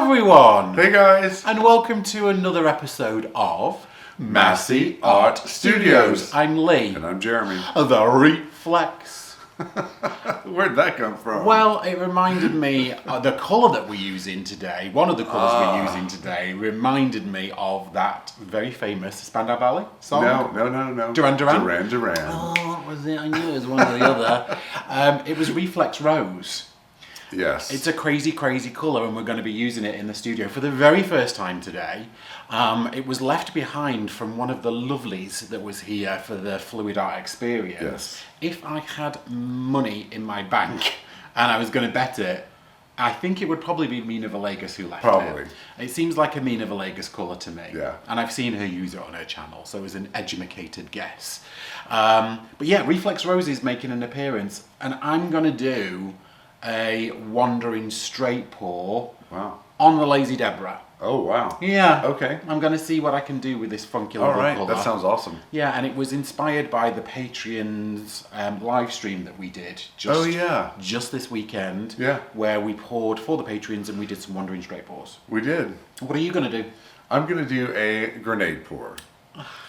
everyone! Hey guys! And welcome to another episode of Masse Art Studios. I'm Lee. And I'm Jeremy. The Reflex. Where'd that come from? Well, it reminded me, the colour that we're using today, one of the colours we're using today, reminded me of that very famous Spandau Ballet song. No. Duran Duran? Duran Duran. Oh, what was it? I knew it was one or the other. It was Reflex Rose. Yes. It's a crazy, crazy colour, and we're going to be using it in the studio for the very first time today. It was left behind from one of the lovelies that was here for the Fluid Art experience. Yes. If I had money in my bank and I was going to bet it, I think it would probably be Mina Villegas who left Probably. it. It seems like a Mina Villegas colour to me. Yeah. And I've seen her use it on her channel, so it was an educated guess. But yeah, Reflex Rose is making an appearance, and I'm going to do a wandering straight pour on the Lazy Deborah. Oh, wow. Yeah. Okay. I'm going to see what I can do with this funky All little right. colour. That sounds awesome. Yeah, and it was inspired by the Patreon's live stream that we did just this weekend. Yeah. Where we poured for the Patreons and we did some wandering straight pours. We did. What are you going to do? I'm going to do a grenade pour.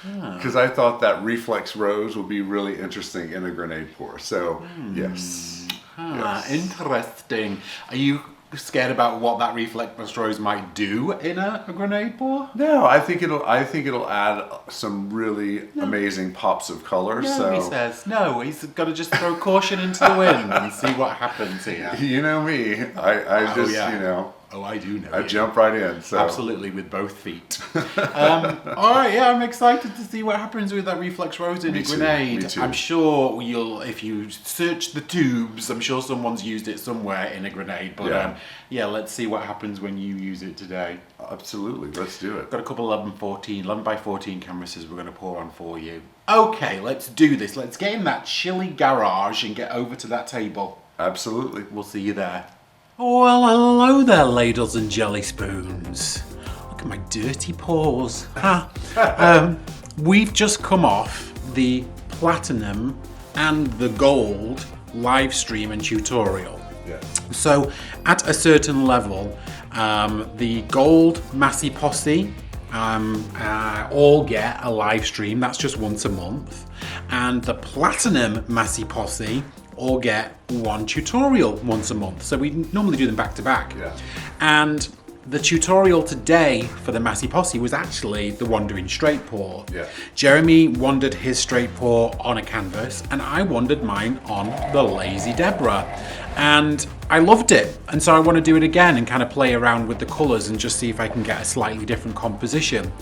Because I thought that Reflex Rose would be really interesting in a grenade pour. So, yes. Yes. Interesting. Are you scared about what that Reflex Rose might do in a grenade pour? No, I think it'll add some really amazing pops of color. No, he says. No, he's got to just throw caution into the wind and see what happens here. You know me. I just, you know. Oh, I do know. I jump right in. So. Absolutely, with both feet. All right, yeah, I'm excited to see what happens with that Reflex Rose in a grenade. Me too. I'm sure if you search the tubes, I'm sure someone's used it somewhere in a grenade. But yeah, let's see what happens when you use it today. Absolutely, let's do it. Got a couple 11 by 14 canvases we're going to pour on for you. Okay, let's do this. Let's get in that chilly garage and get over to that table. Absolutely. We'll see you there. Well, hello there, ladles and jelly spoons. Look at my dirty paws. We've just come off the platinum and the gold live stream and tutorial. Yeah. So, at a certain level, the gold Masse Posse all get a live stream. That's just once a month. And the platinum Masse Posse or get one tutorial once a month. So we normally do them back to back. Yeah. And the tutorial today for the Masse Posse was actually the wandering straight pour. Yeah. Jeremy wandered his straight pour on a canvas and I wandered mine on the Lazy Deborah. And I loved it. And so I want to do it again and kind of play around with the colours and just see if I can get a slightly different composition.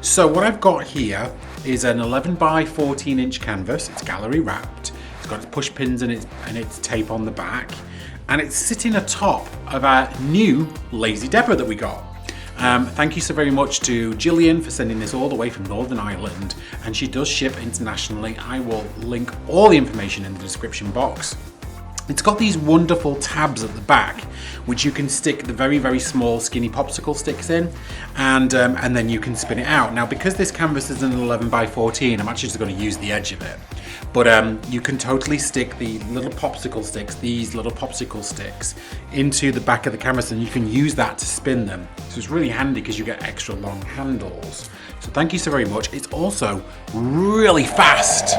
So what I've got here is an 11 by 14 inch canvas. It's gallery wrapped. It's got its push pins and its tape on the back, and it's sitting atop of our new Lazy Deborah that we got. Thank you so very much to Gillian for sending this all the way from Northern Ireland, and she does ship internationally. I will link all the information in the description box. It's got these wonderful tabs at the back, which you can stick the very, very small skinny popsicle sticks in, and then you can spin it out. Now, because this canvas is an 11 by 14, I'm actually just going to use the edge of it. But you can totally stick the little popsicle sticks, these little popsicle sticks, into the back of the canvas, and you can use that to spin them. So it's really handy because you get extra long handles. So thank you so very much. It's also really fast.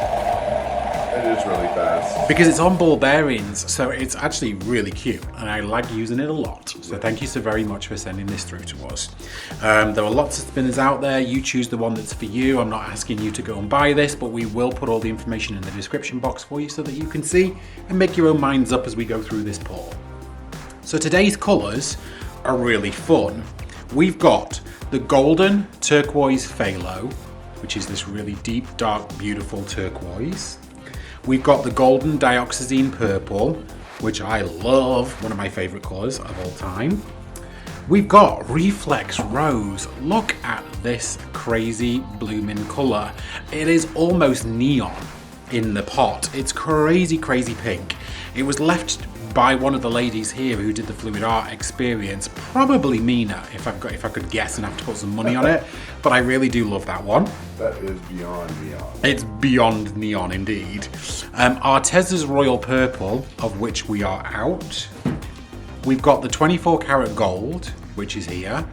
It is really fast. Because it's on ball bearings, so it's actually really cute, and I like using it a lot. So thank you so very much for sending this through to us. There are lots of spinners out there. You choose the one that's for you. I'm not asking you to go and buy this, but we will put all the information in the description box for you so that you can see and make your own minds up as we go through this pour. So today's colours are really fun. We've got the golden turquoise phthalo, which is this really deep, dark, beautiful turquoise. We've got the golden dioxazine purple, which I love, one of my favorite colors of all time. We've got Reflex Rose. Look at this crazy blooming color. It is almost neon in the pot. It's crazy, crazy pink. It was left by one of the ladies here who did the Fluid Art experience, probably Mina, if I could guess and have to put some money on it. But I really do love that one. That is beyond neon. It's beyond neon indeed. Arteza's Royal Purple, of which we are out. We've got the 24 karat gold, which is here.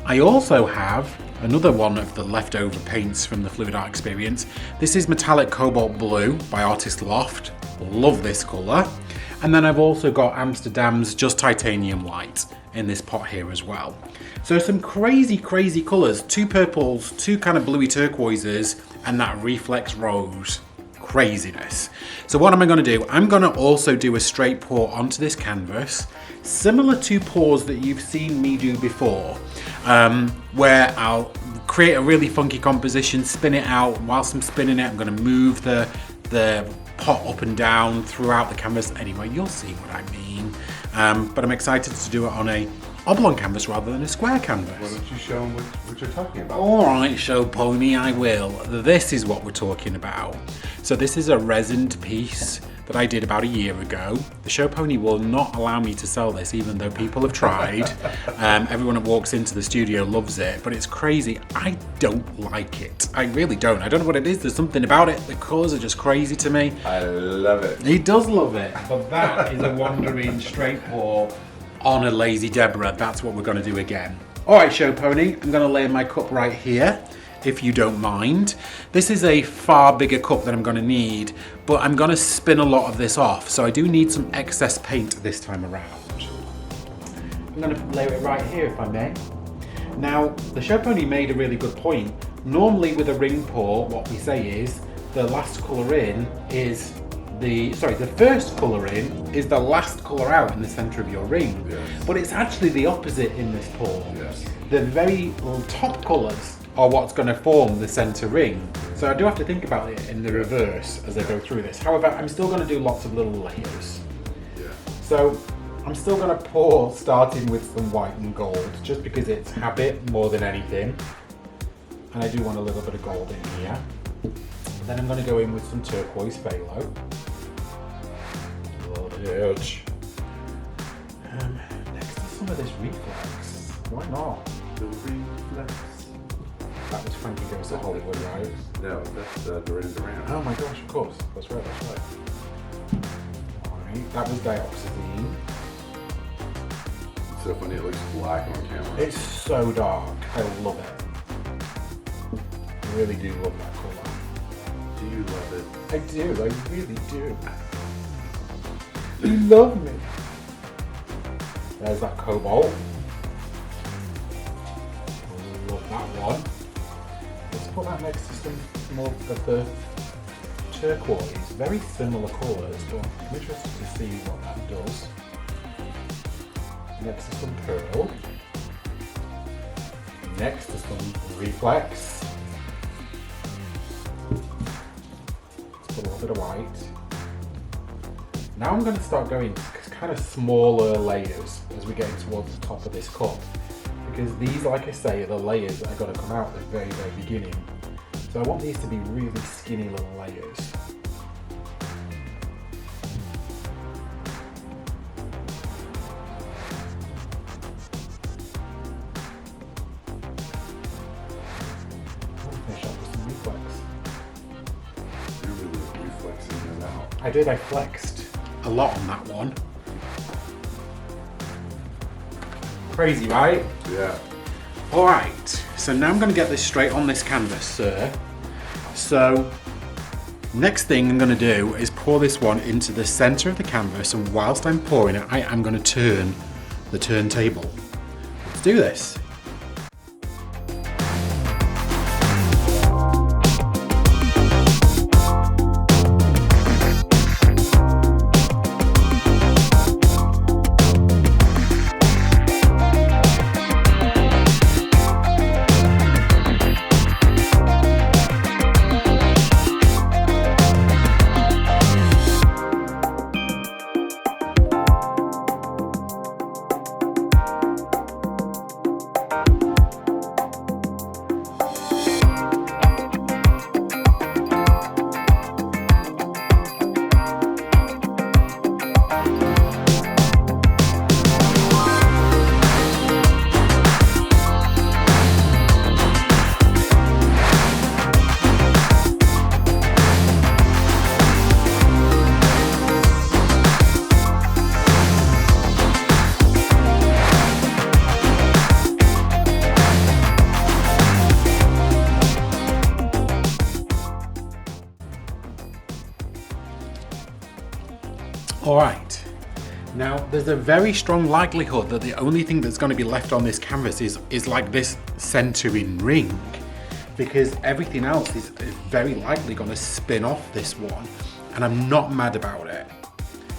I also have another one of the leftover paints from the Fluid Art experience. This is Metallic Cobalt Blue by Artist Loft. Love this colour. And then I've also got Amsterdam's Just Titanium White in this pot here as well. So some crazy, crazy colours. 2 purples, 2 kind of bluey turquoises, and that Reflex Rose. Craziness. So what am I going to do? I'm going to also do a straight pour onto this canvas, similar to pours that you've seen me do before, where I'll create a really funky composition, spin it out. Whilst I'm spinning it, I'm going to move the pot up and down throughout the canvas. Anyway, you'll see what I mean. But I'm excited to do it on a oblong canvas rather than a square canvas. Why don't you show them what you're talking about? Alright, show pony, I will. This is what we're talking about. So this is a resined piece that I did about a year ago. The show pony will not allow me to sell this, even though people have tried. Everyone that walks into the studio loves it, but it's crazy. I don't like it. I really don't. I don't know what it is. There's something about it. The colours are just crazy to me. I love it. He does love it, but that is a wandering straight pour on a Lazy Deborah. That's what we're going to do again. All right, show pony, I'm going to lay my cup right here, if you don't mind. This is a far bigger cup than I'm going to need, but I'm going to spin a lot of this off, so I do need some excess paint this time around. I'm going to lay it right here, if I may. Now, the show pony made a really good point. Normally with a ring pour, what we say is the last colour in is the first colour in is the last colour out in the centre of your ring. Yes. But it's actually the opposite in this pour. Yes. The very top colours are what's going to form the centre ring. So I do have to think about it in the reverse as I go through this. However, I'm still going to do lots of little layers. Yeah. So I'm still going to pour starting with some white and gold, just because it's habit more than anything. And I do want a little bit of gold in here. Then I'm going to go in with some turquoise phthalo. Lord edge. Next to some of this reflex. Why not? The reflex. That was Frankie Goes to Hollywood, right? No, that's Duran Duran. Oh my gosh, of course. That's right. Alright, that was dioxazine. It's so funny, it looks black on camera. It's so dark. I love it. I really do love that colour. Do you love it? I do, I really do. You love me. There's that cobalt. Love that one. Let's put that next to some more of the turquoise. Very similar colours, but I'm interested to see what that does. Next to some pearl. Next to some reflex. A little bit of white. Now I'm going to start going kind of smaller layers as we get towards the top of this cup, because these, like I say, are the layers that are going to come out at the very, very beginning. So I want these to be really skinny little layers. I'll finish up with some reflex. I did, I flexed a lot on that one. Crazy, right? Yeah. Alright, so now I'm going to get this straight on this canvas, sir. So, next thing I'm going to do is pour this one into the centre of the canvas, and whilst I'm pouring it, I am going to turn the turntable. Let's do this. All right. Now, there's a very strong likelihood that the only thing that's going to be left on this canvas is like this centering ring, because everything else is very likely going to spin off this one, and I'm not mad about it.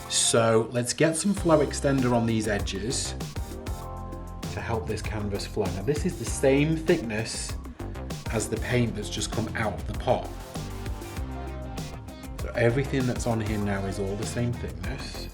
So let's get some flow extender on these edges to help this canvas flow. Now, this is the same thickness as the paint that's just come out of the pot. So everything that's on here now is all the same thickness.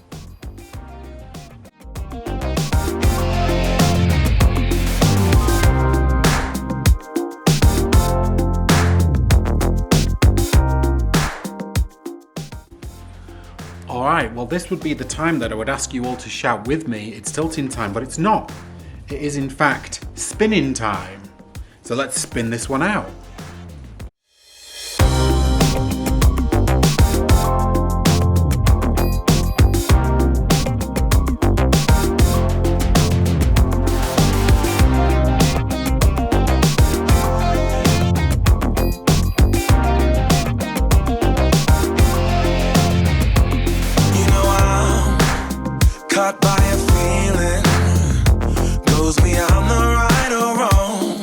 Alright, well this would be the time that I would ask you all to shout with me, it's tilting time, but it's not. It is in fact spinning time. So let's spin this one out. Caught by a feeling, goes beyond the right or wrong,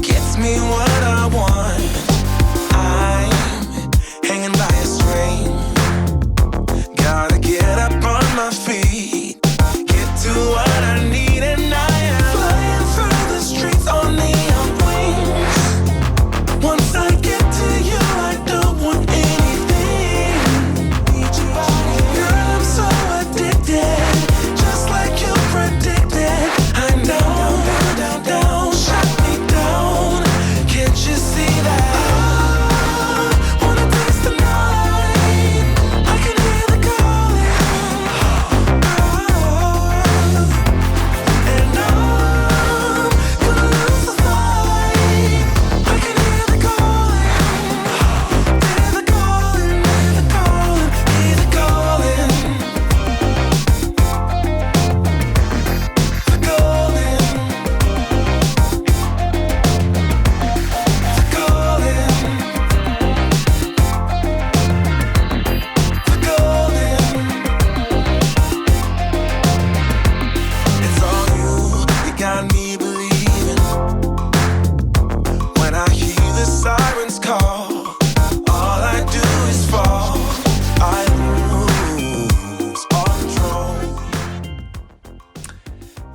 gets me what I want. I'm hanging by a string, gotta get up on my feet, get to what I need, and I am flying through the streets on neon wings. Once I get to you, I don't want anything. Girl, I'm so addicted.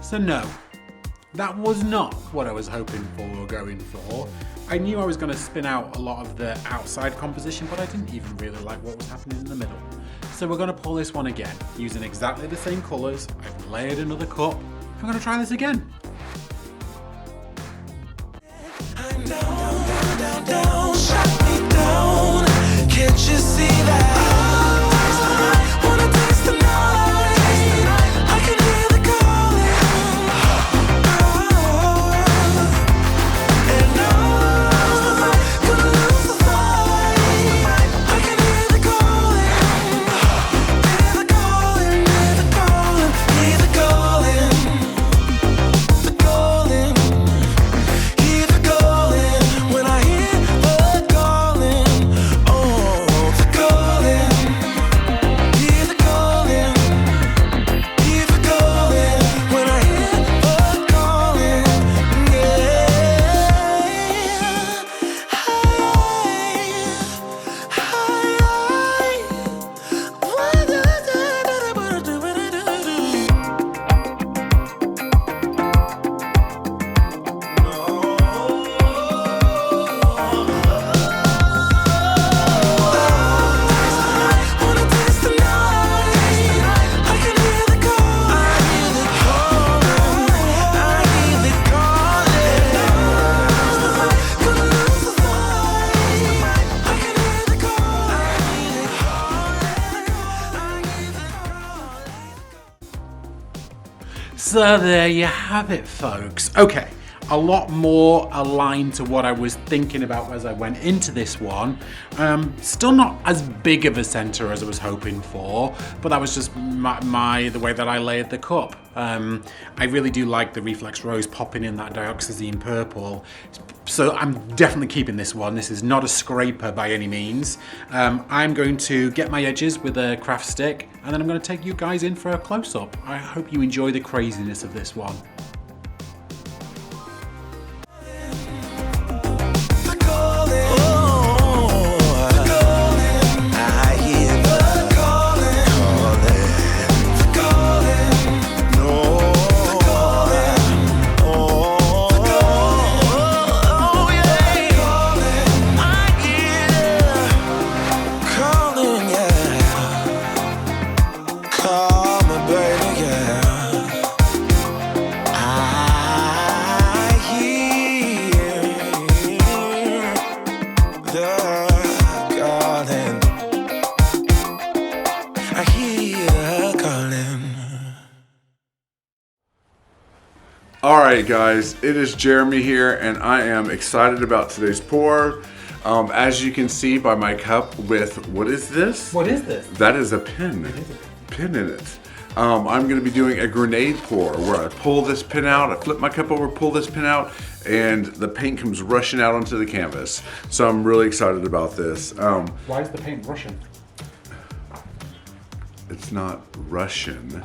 So no, that was not what I was hoping for or going for. I knew I was going to spin out a lot of the outside composition, but I didn't even really like what was happening in the middle. So we're going to pull this one again, using exactly the same colours. I've layered another cup. I'm going to try this again. Down, shut me down. Can't you see that? I wanna taste the night. I can hear the calling. And I'm gonna lose the fight. I can hear the calling. Hear the calling, hear the calling, hear the calling. The calling. Hear the calling. When I hear the calling, oh, the calling. Hear the calling. Hear the calling. When I hear the calling, yeah. Wanna taste the night. I can hear the calling. I hear the calling. Gonna lose the fight. I can hear the calling. I hear the calling. So there you have it, folks. Okay, a lot more aligned to what I was thinking about as I went into this one. Still not as big of a center as I was hoping for, but that was just the way that I layered the cup. I really do like the Reflex Rose popping in that dioxazine purple. It's So I'm definitely keeping this one. This is not a scraper by any means. I'm going to get my edges with a craft stick, and then I'm going to take you guys in for a close-up. I hope you enjoy the craziness of this one. Alright guys, it is Jeremy here and I am excited about today's pour. As you can see by my cup with, what is this? What is this? That is a pin. It is a pin in it. I'm going to be doing a grenade pour where I pull this pin out, I flip my cup over, pull this pin out, and the paint comes rushing out onto the canvas. So I'm really excited about this. Why is the paint Russian? It's not Russian.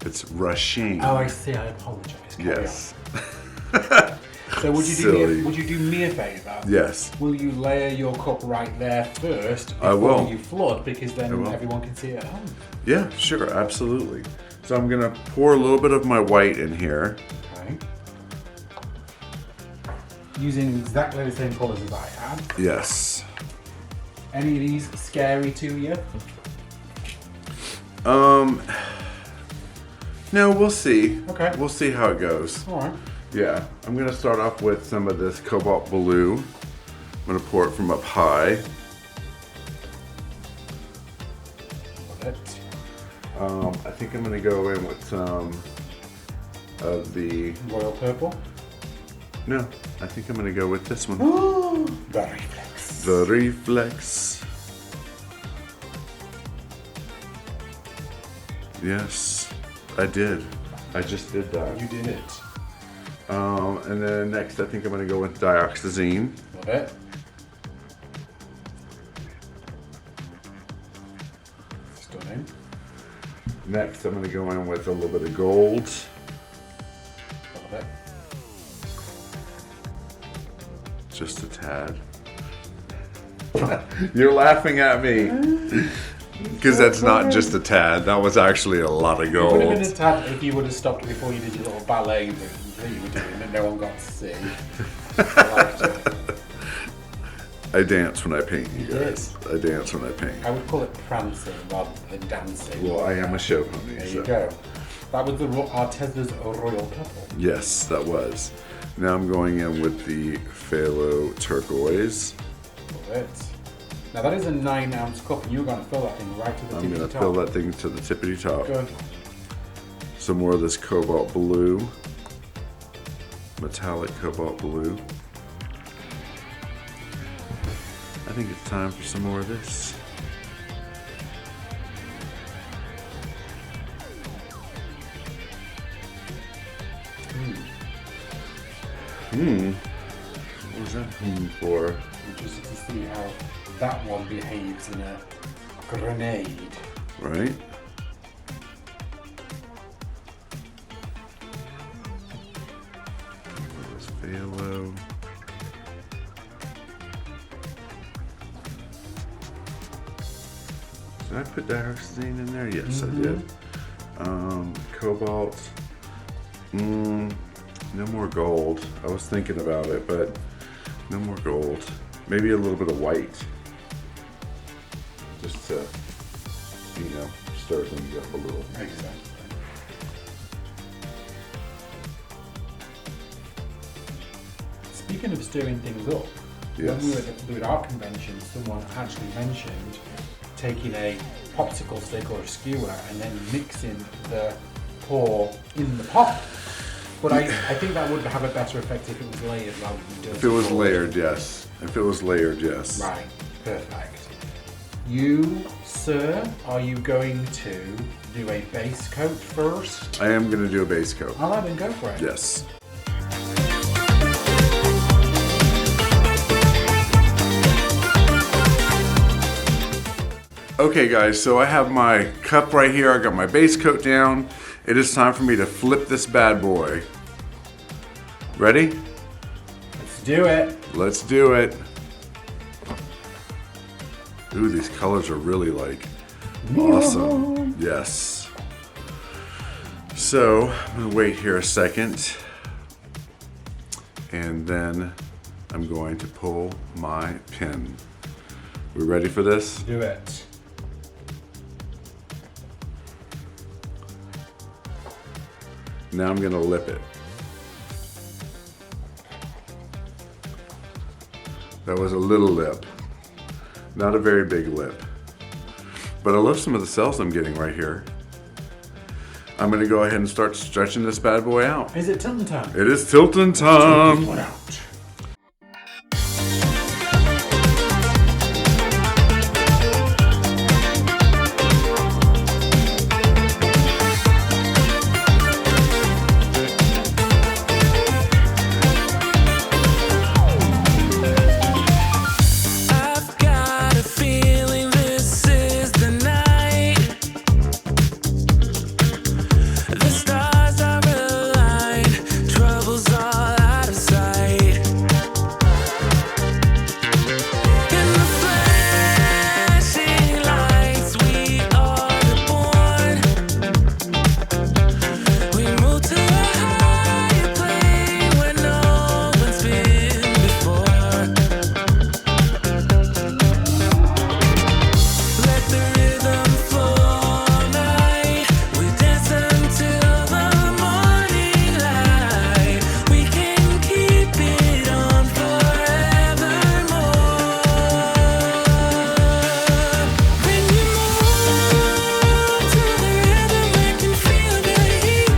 It's rushing. Oh, I see. I apologize. Carry Yes. So would you do me a favour? Yes. Will you layer your cup right there first I before will. you flood, because then will. everyone can see it at home? Yeah, sure, absolutely. So I'm gonna pour a little bit of my white in here. Okay. Using exactly the same colours as I had. Yes. Any of these scary to you? No, we'll see. Okay. We'll see how it goes. All right. Yeah, I'm gonna start off with some of this Cobalt blue. I'm gonna pour it from up high. Love it. I think I'm gonna go in with some of the, Royal purple. no, I think I'm gonna go with this one. Ooh, the reflex. The Reflex. Yes, I did. I just did that. You did it. And then next I think I'm gonna go with dioxazine. Love it. Stunning. Next I'm gonna go in with a little bit of gold. Love it. Just a tad. You're laughing at me. Because that's not just a tad. That was actually a lot of It would have been a gold. tad if you would have stopped before you did your little ballet that you were doing that no one got to see. I liked it. I dance when I paint, you You guys. I dance when I paint. I would call it prancing rather than dancing. Well, I am a show pony. There so. you go. That was the Artesa's Royal Purple. Yes, that was. Now I'm going in with the Phthalo Turquoise. Love it. Now that is a 9-ounce cup, and you're going to fill that thing right to the I'm tippity going to top. fill that thing to the tippity top. Good. Some more of this Cobalt blue. Metallic Cobalt blue. I think it's time for some more of this. What was that for? Just to see how that one behaves in a grenade. Right? This Phthalo. Did I put dioxazine in there? Yes, I did. Cobalt. No more gold. I was thinking about it, but no more gold. Maybe a little bit of white. Just to, stir things up a little. Exactly. Speaking of stirring things up, Yes. when we were at the Fluid Art Convention, someone actually mentioned taking a popsicle stick or a skewer and then mixing the pour in the pot. But I think that would have a better effect if it was layered rather than dirty. If it was pour. layered, yes. If it was layered, yes. Right, perfect. You, sir, are you going to do a base coat first? I am going to do a base coat. I'll let him go for it. Yes. Okay guys, so I have my cup right here. I got my base coat down. It is time for me to flip this bad boy. Ready? Let's do it. Let's do it. Ooh, these colors are really like awesome. Yes. So, I'm gonna wait here a second. And then I'm going to pull my pin. We ready for this? Do it. Now I'm gonna lip it. That was a little lip. Not a very big lip. But I love some of the cells I'm getting right here. I'm gonna go ahead and start stretching this bad boy out. Is it tilting time? It is tilting time. One out. I've got a feeling this is the night. The stars are aligned, trouble's all out of sight. In the flashing lights, we are born. We move to a higher plane where no one's been before. Let the rhythm flow all night. We dance until the morning light. We can keep it on forevermore. When you move to the rhythm, I can feel the heat.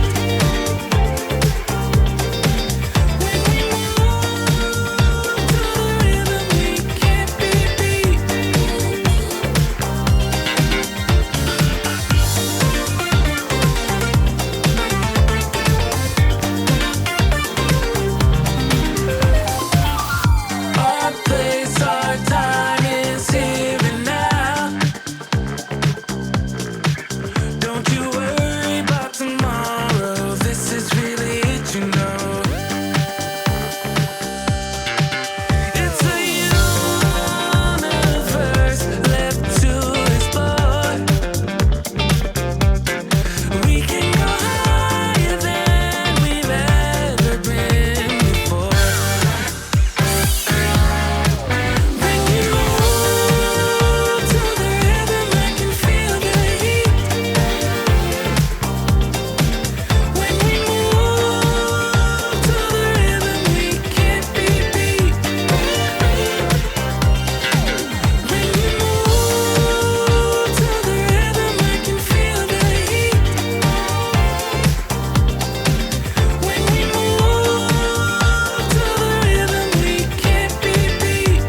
When we move to the rhythm, we can't be beat. Our place, our time is here and now. Don't you worry about tomorrow. This is really it, you know. It's a universe left to explore. We can go higher than we've ever been before. When you move to the rhythm, I can feel the heat. When we move to the rhythm, we can't be beat. When you move to the rhythm, I can feel the heat. When we move to the rhythm, we can't be beat.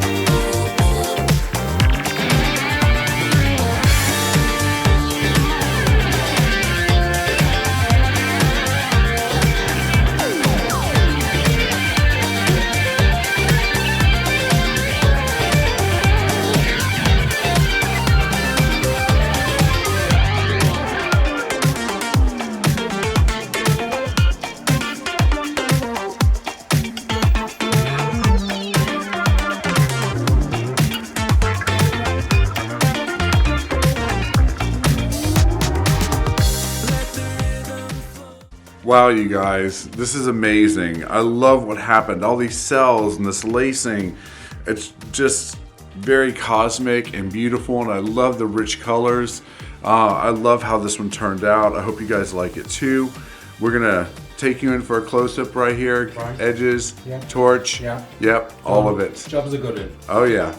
Wow, you guys, this is amazing. I love what happened. All these cells and this lacing. It's just very cosmic and beautiful, and I love the rich colors. I love how this one turned out. I hope you guys like it too. We're gonna take you in for a close-up right here. Right. Edges, Yeah. torch, Yeah. yep, all of it. Job's a good one. Oh yeah.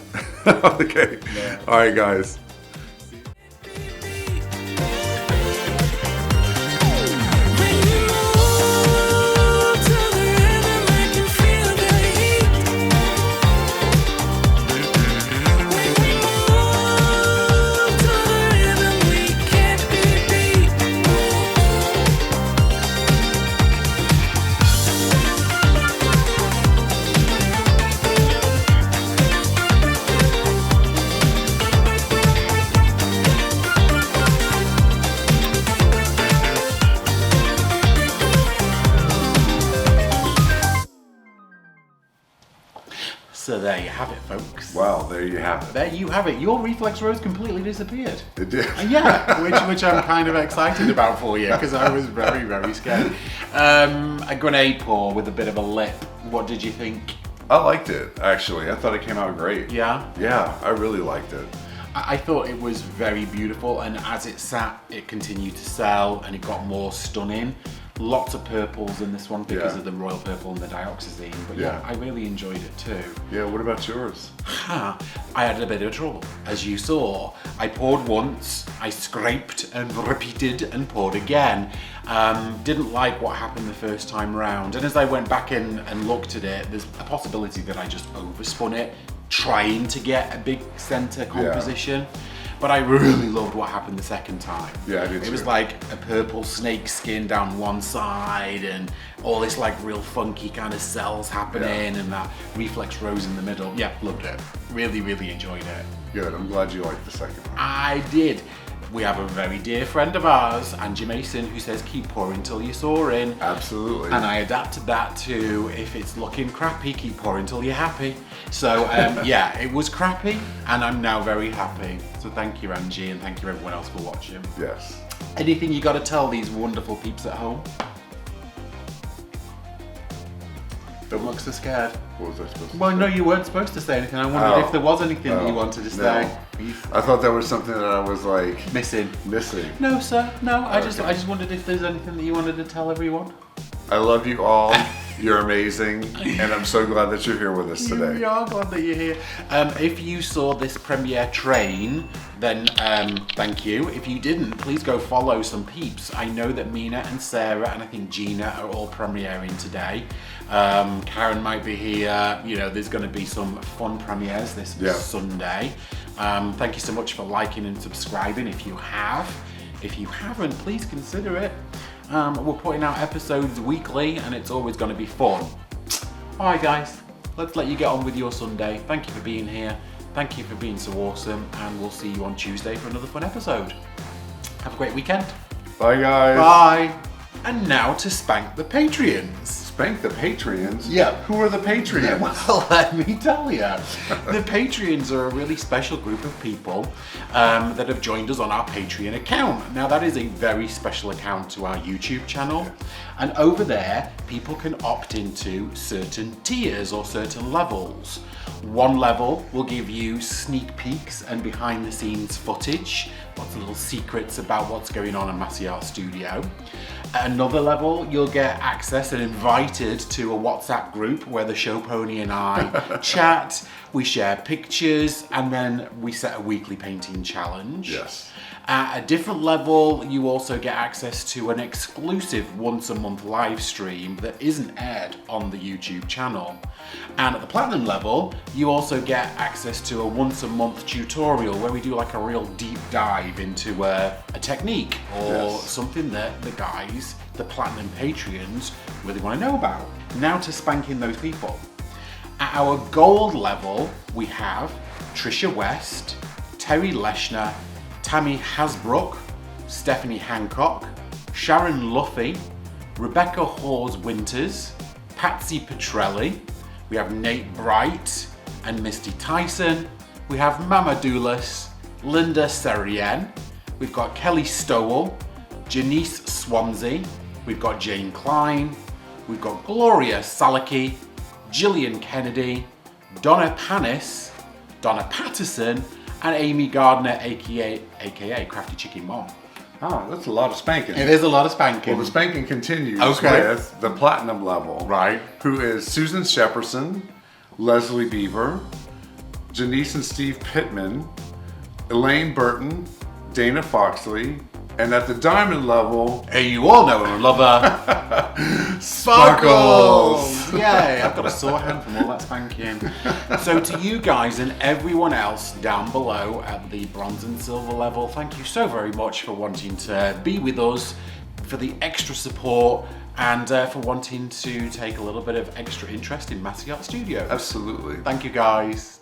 Okay. Yeah. All right, guys. When you move to the rhythm, I can feel the heat. When we move to the rhythm, we can't be beat. have it, folks. Wow, there you have it. There you have it. Your Reflex Rose completely disappeared. It did. Yeah, which I'm kind of excited about for you because I was very, very scared. A grenade pour with a bit of a lip. What did you think? I liked it, actually. I thought it came out great. Yeah? Yeah, I really liked it. I thought it was very beautiful, and as it sat, it continued to sell and it got more stunning. Lots of purples in this one because of the royal purple and the dioxazine. But yeah, I really enjoyed it too. Yeah, what about yours? I had a bit of trouble. As you saw, I poured once, I scraped and repeated and poured again. Didn't like what happened the first time round. And as I went back in and looked at it, there's a possibility that I just overspun it, trying to get a big center composition. But I really loved what happened the second time. Yeah, I did too. It was like a purple snake skin down one side and all this like real funky kind of cells happening and that Reflex Rose in the middle. Yeah, loved it. Really, really enjoyed it. Good, I'm glad you liked the second one. I did. We have a very dear friend of ours, Angie Mason, who says keep pouring till you're soaring. Absolutely. And I adapted that to if it's looking crappy, keep pouring till you're happy. So yeah, it was crappy and I'm now very happy. So thank you, Angie, and thank you everyone else for watching. Yes. Anything you got to tell these wonderful peeps at home? Don't look so scared. What was I supposed to say? Well, no, you weren't supposed to say anything. I wondered if there was anything that you wanted to say. I thought that was something that I was like Missing. No, sir. No, I just wondered if there's anything that you wanted to tell everyone. I love you all. You're amazing, and I'm so glad that you're here with us today. We are glad that you're here. If you saw this premiere train, then thank you. If you didn't, please go follow some peeps. I know that Mina and Sarah and I think Gina are all premiering today. Karen might be here. You know, there's going to be some fun premieres this Sunday. Thank you so much for liking and subscribing if you have. If you haven't, please consider it. We're putting out episodes weekly and it's always going to be fun. Alright guys, let's let you get on with your Sunday. Thank you for being here. Thank you for being so awesome, and we'll see you on Tuesday for another fun episode. Have a great weekend. Bye guys. Bye. And now to spank the Patreons. Spank the Patreons? Yeah. Who are the Patreons? Well, let me tell you. The Patreons are a really special group of people that have joined us on our Patreon account. Now, that is a very special account to our YouTube channel. And over there, people can opt into certain tiers or certain levels. One level will give you sneak peeks and behind the scenes footage, lots of little secrets about what's going on in Masse Art Studio. At another level, you'll get access and invited to a WhatsApp group where the show pony and I chat, we share pictures, and then we set a weekly painting challenge. Yes. At a different level, you also get access to an exclusive once-a-month live stream that isn't aired on the YouTube channel. And at the platinum level, you also get access to a once-a-month tutorial where we do like a real deep dive into a technique or something that the guys, the platinum Patreons, really want to know about. Now to spanking those people. At our gold level, we have Trisha West, Terry Leshner, Tammy Hasbrook, Stephanie Hancock, Sharon Luffy, Rebecca Hawes Winters, Patsy Petrelli, we have Nate Bright and Misty Tyson, we have Mama Doulis, Linda Serien, we've got Kelly Stowell, Janice Swansea, we've got Jane Klein, we've got Gloria Salaki, Gillian Kennedy, Donna Panis, Donna Patterson, and Amy Gardner, aka Crafty Chicken Mom. Oh, that's a lot of spanking. It is a lot of spanking. Well, the spanking continues Okay. with the platinum level. Right. Who is Susan Shepperson, Leslie Beaver, Janice and Steve Pittman, Elaine Burton, Dana Foxley, and at the diamond level, Hey, you all know and love her. Sparkles! Yay, I've got a sore hand from all that spanking. So to you guys and everyone else down below at the bronze and silver level, thank you so very much for wanting to be with us, for the extra support, and for wanting to take a little bit of extra interest in Masse Art Studio. absolutely. Thank you guys.